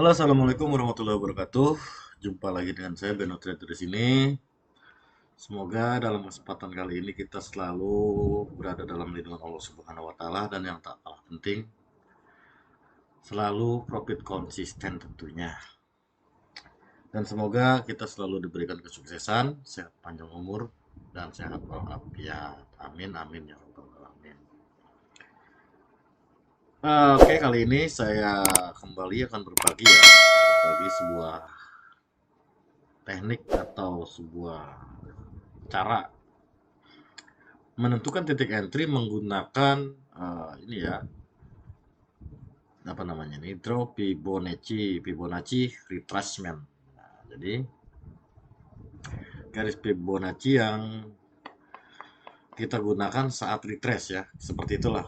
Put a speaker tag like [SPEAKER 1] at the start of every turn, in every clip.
[SPEAKER 1] Halo, assalamualaikum warahmatullahi wabarakatuh. Jumpa lagi dengan saya Beno Trader di sini. Semoga dalam kesempatan kali ini kita selalu berada dalam lindungan Allah Subhanahu wa Ta'ala, dan yang tak kalah penting, selalu profit konsisten tentunya. Dan semoga kita selalu diberikan kesuksesan, sehat panjang umur, dan sehat walafiat. Amin amin ya rabbal alamin. Oke, kali ini saya kembali akan berbagi sebuah teknik atau sebuah cara menentukan titik entry menggunakan ini ya, apa namanya ini, draw Fibonacci retracement. Nah, jadi garis Fibonacci yang kita gunakan saat retrace ya, seperti itulah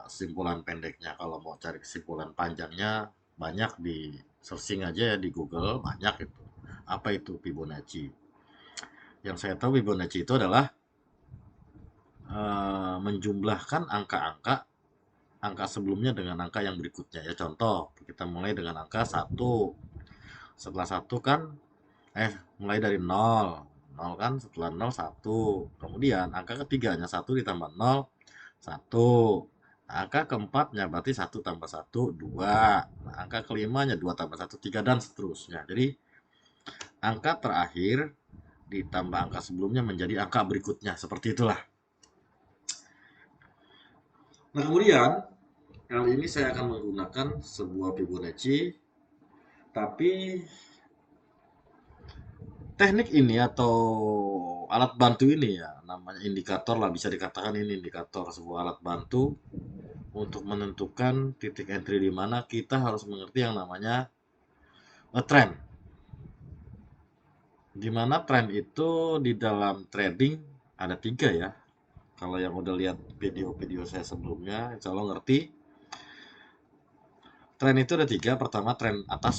[SPEAKER 1] simpulan pendeknya. Kalau mau cari kesimpulan panjangnya, banyak di searching aja ya di Google, banyak itu. Apa itu Fibonacci? Yang saya tahu Fibonacci itu adalah menjumlahkan angka sebelumnya dengan angka yang berikutnya ya. Contoh, kita mulai dengan angka 1. Setelah 1 kan mulai dari 0. 0 kan, setelah 0 1. Kemudian angka ketiganya 1 ditambah 0 1. Angka keempatnya berarti 1 tambah 1 2. Nah, angka kelimanya 2 tambah 1 3 dan seterusnya. Jadi angka terakhir ditambah angka sebelumnya menjadi angka berikutnya. Seperti itulah. Nah, kemudian kali ini saya akan menggunakan sebuah Fibonacci, tapi teknik ini atau alat bantu ini ya, namanya indikator lah, bisa dikatakan ini indikator, sebuah alat bantu untuk menentukan titik entry di mana kita harus mengerti yang namanya trend. Di mana trend itu di dalam trading ada 3 ya. Kalau yang udah lihat video-video saya sebelumnya, insya Allah ngerti. Trend itu ada 3. Pertama tren atas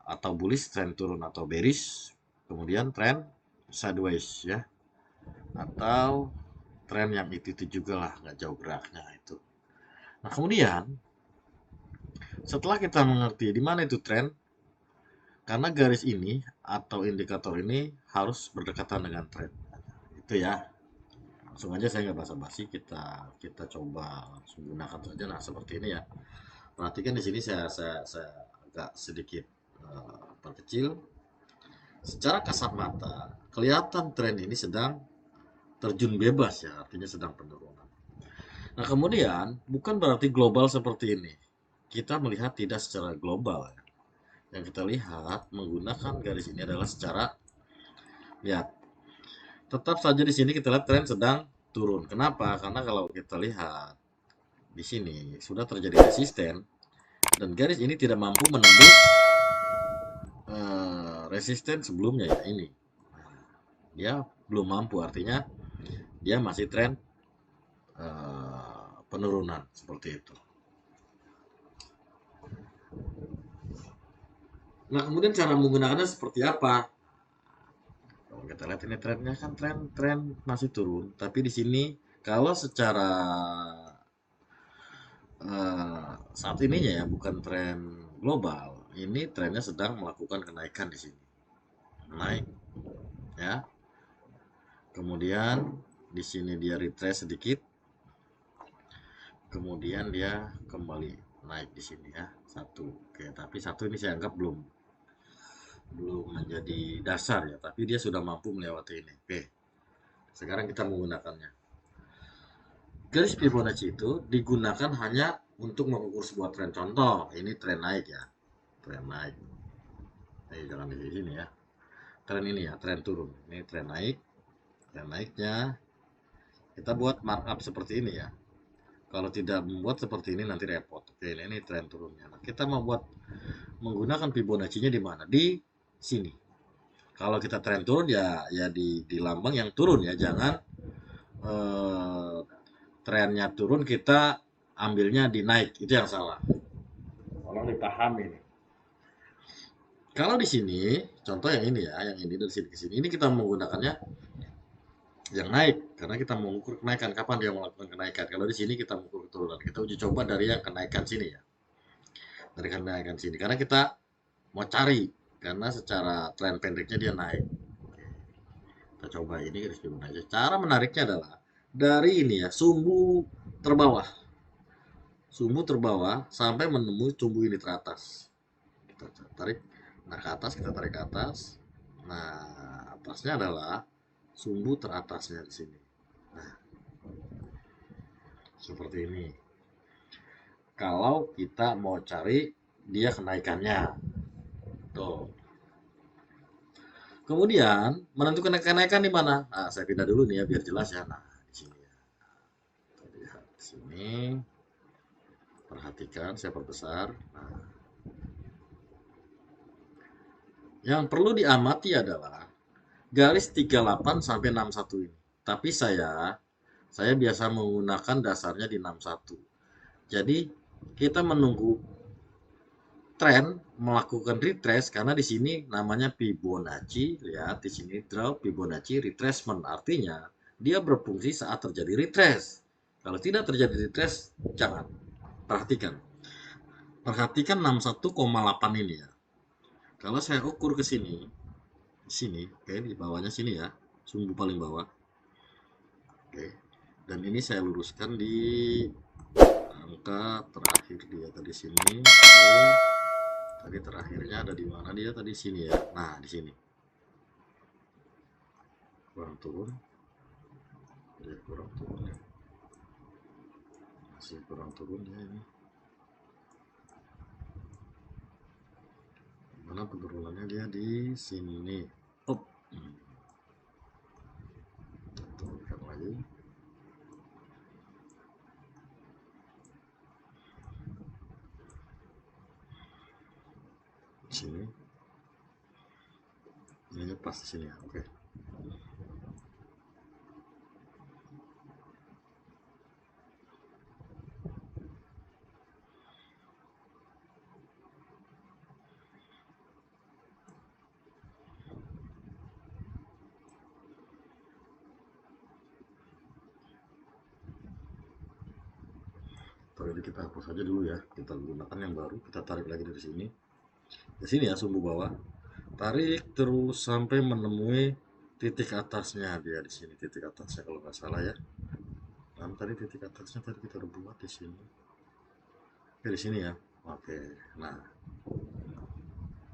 [SPEAKER 1] atau bullish, tren turun atau bearish. Kemudian tren sideways ya, atau tren yang itu juga lah, nggak jauh geraknya itu. Nah, kemudian setelah kita mengerti di mana itu tren, karena garis ini atau indikator ini harus berdekatan dengan tren. Itu ya. Langsung aja, saya nggak basa-basi, kita coba gunakan saja. Nah, seperti ini ya. Perhatikan di sini saya agak sedikit perkecil. Secara kasat mata kelihatan tren ini sedang terjun bebas ya, artinya sedang penurunan. Nah, kemudian bukan berarti global seperti ini. Kita melihat tidak secara global ya. Yang kita lihat menggunakan garis ini adalah secara, lihat. Tetap saja di sini kita lihat tren sedang turun. Kenapa? Karena kalau kita lihat di sini sudah terjadi resisten dan garis ini tidak mampu menembus resisten sebelumnya ya, ini. Dia belum mampu, artinya dia masih tren penurunan seperti itu. Nah, kemudian cara menggunakannya seperti apa? Kalau kita lihat ini trennya kan tren masih turun, tapi di sini kalau secara saat ininya ya, bukan tren global, ini trennya sedang melakukan kenaikan di sini, naik ya. Kemudian di sini dia retrace sedikit, kemudian dia kembali naik di sini ya, satu. Oke, tapi satu ini saya anggap belum menjadi dasar ya, tapi dia sudah mampu melewati ini. Oke, sekarang kita menggunakannya. Garis Fibonacci itu digunakan hanya untuk mengukur sebuah tren. Contoh, ini tren naik ya, tren naik. Jangan di sini ya. Tren ini ya, tren turun. Ini tren naik, tren naiknya. Kita buat markup seperti ini ya. Kalau tidak membuat seperti ini nanti repot. Oke, ini tren turunnya. Nah, kita membuat menggunakan Fibonacci-nya di mana? Di sini. Kalau kita tren turun ya di lambang yang turun ya, jangan trennya turun kita ambilnya di naik, itu yang salah. Tolong dipahami ini. Kalau di sini, contoh yang ini ya, yang ini dari sini ke sini, ini kita menggunakannya yang naik karena kita mengukur kenaikan, kapan dia melakukan kenaikan. Kalau di sini kita mengukur keturunan. Kita uji coba dari yang kenaikan sini ya. dari kenaikan sini karena kita mau cari, karena secara tren pendeknya dia naik. Kita coba ini garis Fibonacci. Cara menariknya adalah dari ini ya, sumbu terbawah sampai menemui sumbu ini teratas. Kita tarik, nah ke atas, kita tarik ke atas. Nah, atasnya adalah sumbu teratasnya di sini. Nah, seperti ini. Kalau kita mau cari dia kenaikannya, tuh. Kemudian menentukan kenaikan di mana? Nah, saya pindah dulu nih ya biar jelas ya. Nah, di sini ya. Kita lihat di sini. Perhatikan, saya perbesar. Nah, yang perlu diamati adalah garis 38 sampai 61 ini. Tapi saya biasa menggunakan dasarnya di 61. Jadi kita menunggu tren melakukan retrace karena di sini namanya Fibonacci. Lihat di sini draw Fibonacci retracement, artinya dia berfungsi saat terjadi retrace. Kalau tidak terjadi retrace, jangan. Perhatikan. Perhatikan 61,8 ini ya. Kalau saya ukur ke sini, oke, di bawahnya sini ya, sumbu paling bawah. Oke. Dan ini saya luruskan di angka terakhir dia tadi sini. Oke. Tadi terakhirnya ada di mana dia tadi sini ya. Nah, di sini. Kurang turun. Dia kurang turun ya. Masih kurang turun ya ini. Mana penurunannya dia di sini. Up. Turunkan lagi. Sini. Ini pas di sini ya. Oke. Ini kita hapus saja dulu ya, kita gunakan yang baru, kita tarik lagi dari sini ke sini ya, sumbu bawah, tarik terus sampai menemui titik atasnya dia di sini, titik atasnya kalau nggak salah ya. Dan tadi titik atasnya tadi kita udah buat di sini. Oke, di sini ya. Oke, nah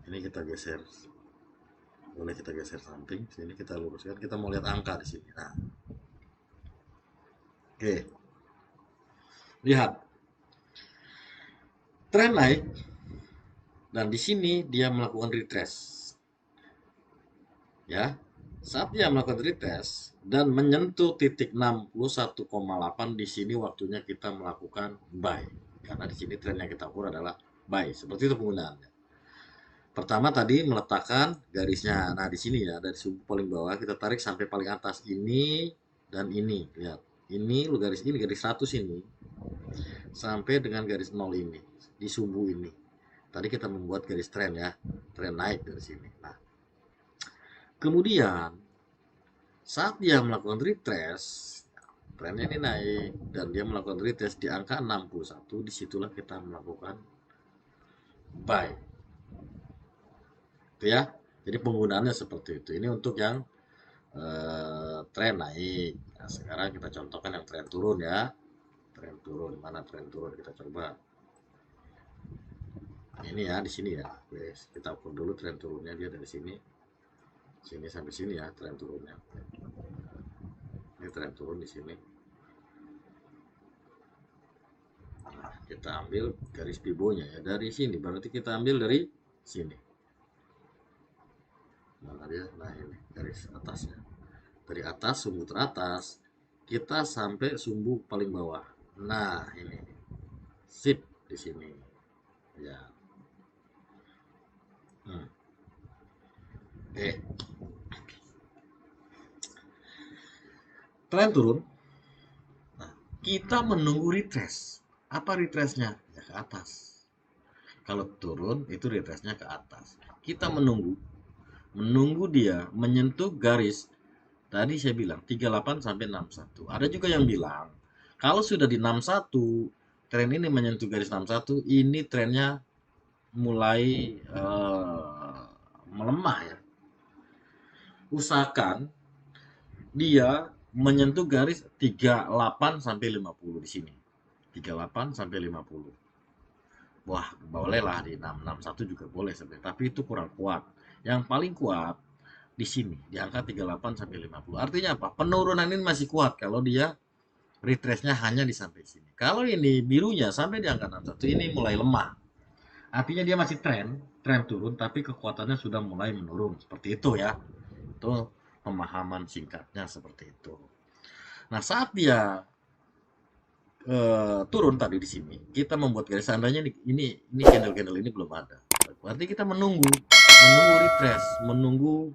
[SPEAKER 1] ini kita geser, boleh kita geser samping sini, kita luruskan, kita mau lihat angka di sini. Nah, oke, lihat tren naik dan di sini dia melakukan retrace ya. Saat dia melakukan retrace dan menyentuh titik 61,8 di sini waktunya kita melakukan buy, karena di sini tren yang kita ukur adalah buy. Seperti itu penggunaannya. Pertama tadi meletakkan garisnya. Nah, di sini ya, dari sumbu paling bawah kita tarik sampai paling atas ini dan ini. Lihat. Ini garis 100 ini sampai dengan garis 0 ini di sumbu ini. Tadi kita membuat garis tren ya, tren naik dari sini. Nah, kemudian saat dia melakukan retrace, trennya ini naik dan dia melakukan retrace di angka 61, disitulah kita melakukan buy. Itu ya. Jadi penggunaannya seperti itu. Ini untuk yang tren naik. Nah, sekarang kita contohkan yang tren turun ya. Tren turun, mana tren turun, kita coba. Ini ya, di sini ya. Wes, kita ukur dulu tren turunnya dia dari sini. Sini sampai sini ya tren turunnya. Ini tren turun di sini. Nah, kita ambil garis pibonya ya dari sini. Berarti kita ambil dari sini. Mana dia? Nah, ini garis atasnya. Dari atas, sumbu teratas, kita sampai sumbu paling bawah. Nah, ini. Sip di sini. Ya. Oke. Tren turun. Nah, kita menunggu retrace. Apa retrace-nya? Ya ke atas. Kalau turun itu retrace-nya ke atas. Kita menunggu dia menyentuh garis. Tadi saya bilang 38 sampai 61. Ada juga yang bilang kalau sudah di 61, tren ini menyentuh garis 61, ini trennya mulai melemah ya, usahakan dia menyentuh garis 38 sampai 50 di sini. 38 sampai 50. Wah, bolehlah di 661 juga boleh sebenarnya, tapi itu kurang kuat. Yang paling kuat di sini, di angka 38 sampai 50. Artinya apa? Penurunan ini masih kuat kalau dia retrace-nya hanya di sampai sini. Kalau ini birunya sampai di angka 61 ini mulai lemah. Artinya dia masih tren turun tapi kekuatannya sudah mulai menurun. Seperti itu ya. Itu pemahaman singkatnya seperti itu. Nah, saat dia turun tadi di sini, kita membuat garis seandainya ini candle-candle ini belum ada. Berarti kita menunggu retrace, menunggu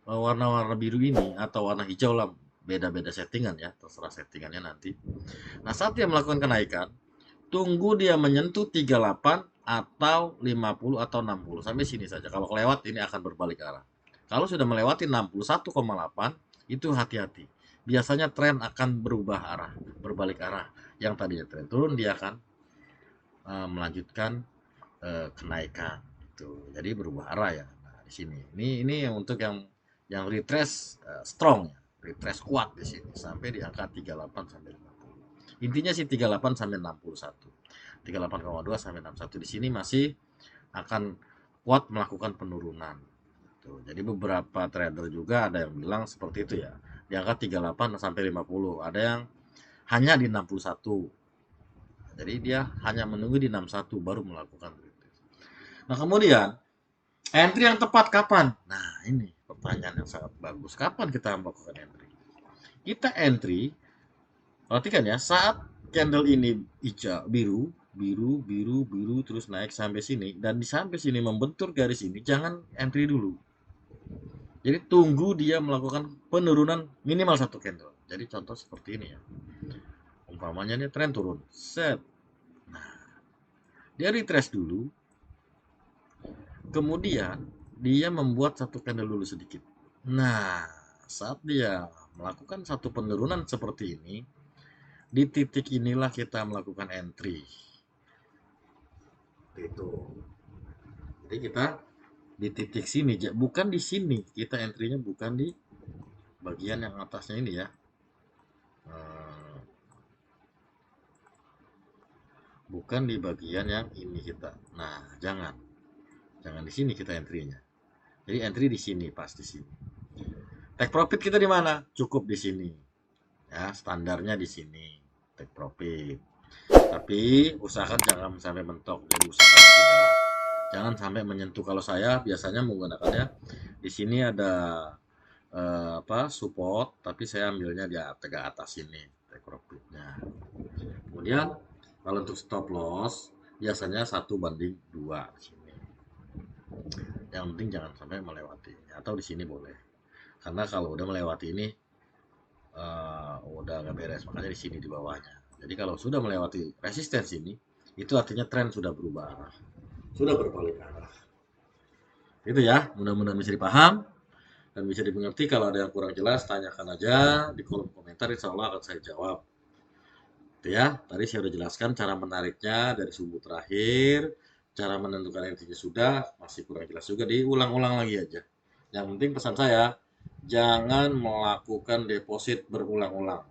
[SPEAKER 1] warna-warna biru ini atau warna hijau lah, beda-beda settingan ya, terserah settingannya nanti. Nah, saat dia melakukan kenaikan, tunggu dia menyentuh 38 atau 50 atau 60 sampai sini saja. Kalau kelewat ini akan berbalik arah. Kalau sudah melewati 61,8 itu hati-hati. Biasanya tren akan berubah arah, berbalik arah. Yang tadinya tren turun dia akan melanjutkan kenaikan. Itu. Jadi berubah arah ya. Nah, di sini. Ini untuk yang retrace strong ya. Retrace kuat di sini sampai di angka 38 sampai 50. Intinya sih 38 sampai 61. 38,2 sampai 61 di sini masih akan kuat melakukan penurunan. Tuh, jadi beberapa trader juga ada yang bilang seperti itu ya. Di angka 38 sampai 50. Ada yang hanya di 61. Jadi dia hanya menunggu di 61 baru melakukan retest. Nah, kemudian entry yang tepat kapan? Nah, ini pertanyaan yang sangat bagus. Kapan kita melakukan entry? Kita entry, perhatikan ya, saat candle ini hijau, biru, terus naik sampai sini, dan di sampai sini membentur garis ini, jangan entry dulu. Jadi tunggu dia melakukan penurunan minimal satu candle. Jadi contoh seperti ini ya. Umpamanya ini tren turun, set. Nah, dia retrace dulu, kemudian dia membuat satu candle dulu sedikit. Nah, saat dia melakukan satu penurunan seperti ini, di titik inilah kita melakukan entry. Itu. Jadi kita di titik sini, bukan di sini. Kita entry-nya bukan di bagian yang atasnya ini ya. Bukan di bagian yang ini kita. Nah, jangan di sini kita entry-nya. Jadi entry di sini, pas di sini. Take profit kita di mana? Cukup di sini. Ya, standarnya di sini. Take profit. Tapi usahakan jangan sampai mentok. Jadi usahakan di sini. Jangan sampai menyentuh. Kalau saya biasanya menggunakannya di sini ada support, tapi saya ambilnya di tegak atas ini take profitnya. Kemudian kalau untuk stop loss biasanya 1/2 di sini. Yang penting jangan sampai melewati, atau di sini boleh. Karena kalau udah melewati ini udah nggak beres, makanya di sini di bawahnya. Jadi kalau sudah melewati resistensi ini, itu artinya tren sudah berubah arah, sudah berbalik arah. Itu ya, mudah-mudahan bisa dipaham dan bisa dimengerti. Kalau ada yang kurang jelas, tanyakan aja di kolom komentar, insya Allah akan saya jawab. Itu ya, tadi saya sudah jelaskan cara menariknya dari subuh terakhir, cara menentukan intinya sudah, masih kurang jelas juga, diulang-ulang lagi aja. Yang penting pesan saya, jangan melakukan deposit berulang-ulang.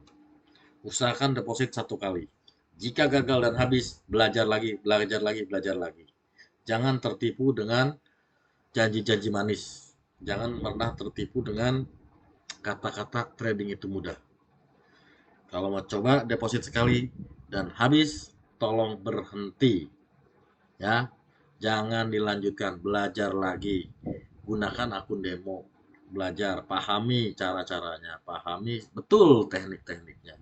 [SPEAKER 1] Usahakan deposit satu kali. Jika gagal dan habis, belajar lagi, belajar lagi, belajar lagi. Jangan tertipu dengan janji-janji manis. Jangan pernah tertipu dengan kata-kata trading itu mudah. Kalau mau coba deposit sekali dan habis, tolong berhenti. Ya, jangan dilanjutkan, belajar lagi. Gunakan akun demo, belajar, pahami cara-caranya, pahami betul teknik-tekniknya.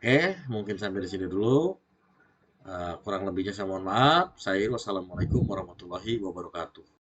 [SPEAKER 1] Oke, mungkin sampai di sini dulu. Kurang lebihnya saya mohon maaf. Wassalamualaikum warahmatullahi wabarakatuh.